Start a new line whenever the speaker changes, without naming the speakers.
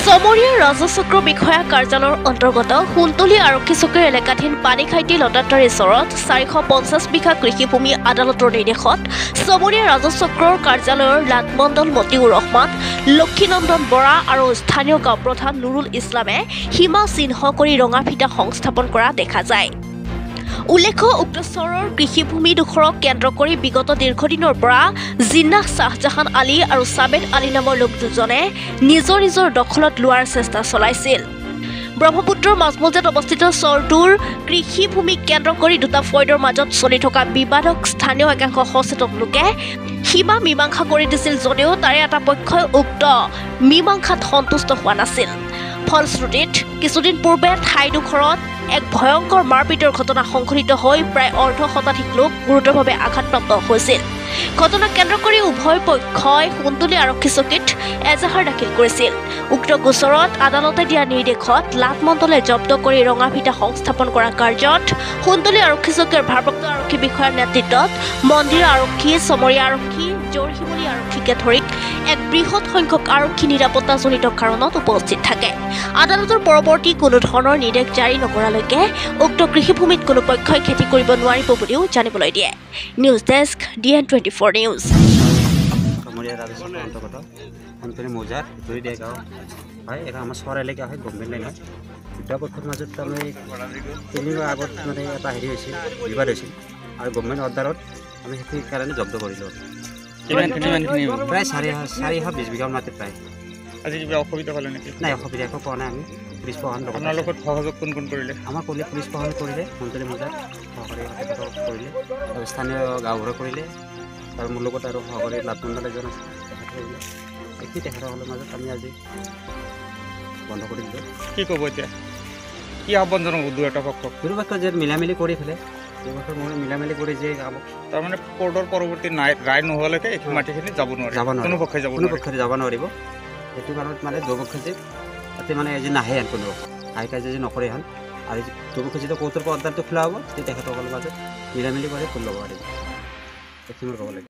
চমৰীয়া ৰাজচক্ৰ বিষয়া কাৰ্যালয়ৰ অন্তৰ্গত কুন্তলী আৰক্ষী চকীৰ এলেকাধীন পানীখাইটি লতাটাৰ ওচৰত 450 বিঘা কৃষিভূমি আদালতৰ নিৰ্দেশত চমৰীয়া ৰাজচক্ৰৰ কাৰ্যালয়ৰ লাটমণ্ডল মতিউৰ ৰহমান, লক্ষীনন্দন বৰা আৰু স্থানীয় গাঁও প্ৰধান নুৰুল ইছলামে সীমা চিহ্ন কৰি ৰঙা ফিটা সংস্থাপন কৰা দেখা যায়। উল্লেখ্য, উক্ত চৰৰ কৃষিভূমিডোখৰক কেন্দ্ৰ কৰি বিগত দীৰ্ঘদিনৰ পৰা জিন্নাহ শ্বাহজাহান আলী আৰু ছাবেদ আলী নামৰ লোক দুজনে নিজৰ দখলত লোৱাৰ চেষ্টা চলাইছিল। ব্ৰহ্মপুত্ৰৰ মাজমজিয়াত অৱস্থিত চৰটোৰ কৃষিভূমিক কেন্দ্ৰ কৰি দুটা ফৈদৰ মাজত চলি থকা বিবাদক স্থানীয় একাংশ সচেতন লোকে সীমা মীমাংসা কৰি দিছিল যদিও তাৰে এটা পক্ষই উক্ত মীমাংসাত সন্তুষ্ট হোৱা নাছিল। ফলশ্ৰুতিত কিছুদিন পূৰ্বে ঠাইডোখৰত এক ভয়ংকৰ মাৰপিটৰ ঘটনা সংঘটিত হৈ প্ৰায় অৰ্ধশতাধিক লোক গুৰুতৰভাৱে আঘাতপ্ৰাপ্ত হৈছিল। ঘটনাক কেন্দ্ৰ কৰি উভয় পক্ষই কুন্তলী আৰক্ষী চকীত এজাহাৰ দাখিল কৰিছিল। উক্ত গোচৰত আদালতে দিয়া নিৰ্দেশত লাটমণ্ডলে জব্দ কৰি ৰঙা ফিটা সংস্থাপন কৰা কাৰ্যত কুন্তলী আৰক্ষী চকীৰ ভাৰপ্ৰাপ্ত আৰক্ষী বিষয়াৰ নেতৃত্বত মন্দিৰ আৰক্ষী, চমৰীয়া আৰক্ষী, জোৰশিমলী আৰক্ষীকে ধৰি এক বৃহৎ সংখ্যক আৰক্ষী নিৰাপত্তাজনিত কাৰণত উপস্থিত থাকে। আদালতৰ পৰৱৰ্তী কোনো ধৰণৰ নিৰ্দেশ জাৰি নকৰালৈকে উক্ত কৃষিভূমিত কোনো পক্ষই খেতি কৰিব নোৱাৰিব বুলিও জানিবলৈ দিয়ে। News desk DN24 news.
Chamaria ৰাজচক্ৰৰ অন্তৰ্গত কুন্তলী মৌজাৰ ভিতৰীয়া গাঁও হয়। এটা আমাৰ চহৰ এলেকা হয়, গভমেণ্ট লাইন হয়। দুটা পক্ষৰ মাজত তাৰমানে 3 দিনৰ আগত মানে এটা হেৰি হৈছিল, বিবাদ হৈছিল আৰু গভমেণ্ট অৰ্ডাৰত আমি সেইটো কাৰণে জব্দ কৰিলোঁ। প্ৰায় 420 বিঘা মাটি প্ৰায়।
আজি কিবা অসুবিধা পালে নেকি?
নাই, অসুবিধা একো পোৱা নাই। আমি পুলিচ প্ৰশাসন
আপোনাৰ লগত সহযোগ কোন কৰিলে?
আমাৰ পুলিচ প্ৰশাসন কৰিলে, কুন্তলী মৌজাৰ সহকাৰী কৰিলে, আৰু স্থানীয় গাঁওবুঢ়া কৰিলে, আৰু মোৰ লগত আৰু সহকাৰী লাটমণ্ডল এজন আছে, তেখেত কৰিলে। এইখিনি তেখেতসকলৰ মাজত আমি আজি বন্ধ কৰি দিলোঁ।
কি ক'ব এতিয়া? কি আহ্বান জনাব দুয়োটা পক্ষক?
দুয়োপক্ষ যে মিলামিলি কৰি পেলাই মিলামিলি কৰি যে
তাৰমানে কোৰ্টৰ পৰৱৰ্তী ৰায় নোহোৱালৈকে এই মাটিখিনি যাব নোৱাৰে, কোনো পক্ষে
যাব নোৱাৰিব। সেইটো কাৰণত মানে দুপক্ষে যে তাতে মানে আজি নাহে আন কোনো হাই কাজিয়া যে নকৰে এখন, আৰু দুপক্ষে যেতিয়া কোৰ্টৰ পৰা অৰ্ডাৰটো খোলা হ'ব তেতিয়া তেখেতসকলৰ মাজত মিলামিলি কৰি ফুল ল'ব পাৰিব। এইখিনি ক'ব লাগে।